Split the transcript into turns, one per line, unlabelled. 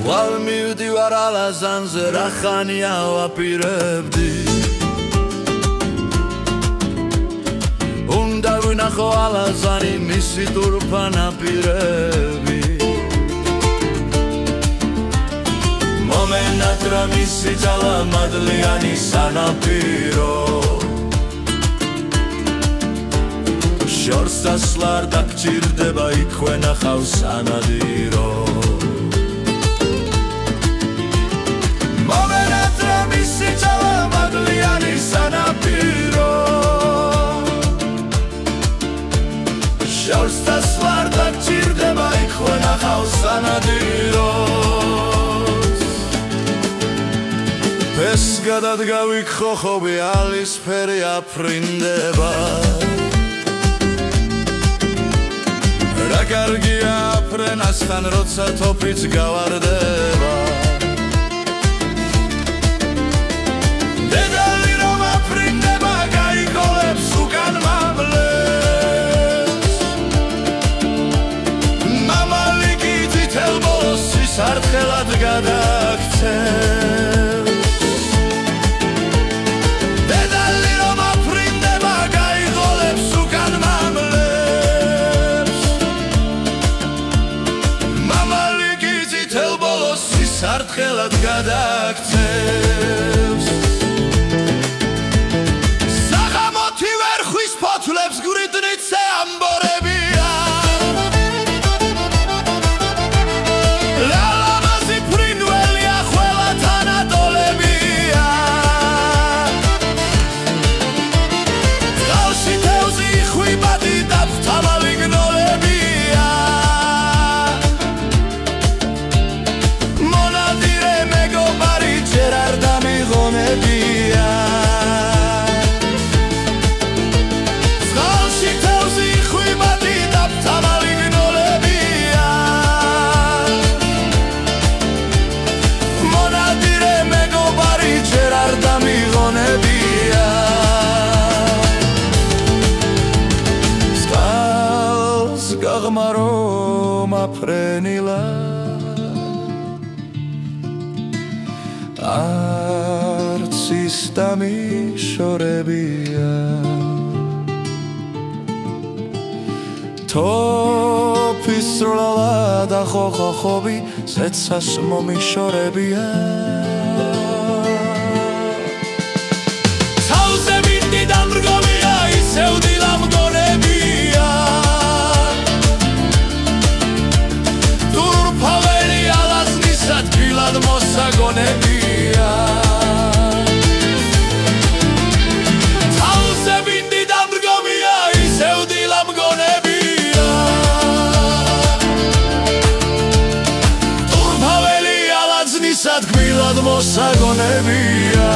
ვალ მივდივარ ალაზანზე რა ხანია ვაპირებდი უნდა ვინახო ალაზანი მისი ტურფანაპირები მომენატრა მისი ძალა მადლიანი სანაპირო შორს დასლარ დაგჭირდება იქ ვენახავს სანადირო მომენატრა მისი ძალა მადლიანი სანაპირო შორს დასლარ დაგჭირდება იქ ვენახავს სანადირო ეს გადადგავი ხოხობი ალისფერი აფრინდება რა კარგია აფრენასთან როცა თოფიც გავარდება დედალი რომ აფრინდება გაიგოლებს უკან მამლებს მამალი კი თითელ ბოლოს სისარტყელად გადაქცევს სარტყელად გადაქცევს საღამოთი ვერხვის ფოთლებს გვირდნიცე ამბორებია ლალამაზი ფრინველია ყველა თანატოლებია წყალში თევზი ხვიბადი და ფთავალი გნოლებია წყალში თევზი ხვიბადი და ფთავალი გნოლებია მონადირე მეგობარი ჯერ არ დამიღონებია წყალს გაღმარო მაფრენილა არც ის დამიშორებია თოფის სროლა და ხოხობი ზეცას მომიშორებია თავზე მინდი დამრგობია ისევ დილა მგონებია ტურფაველი ალაზნისა თბილად მოსაგონებია თავზე მინდი დამრგობია ისევ დილა მგონებია ტურფაველი ალაზნისა თბილად მოსაგონებია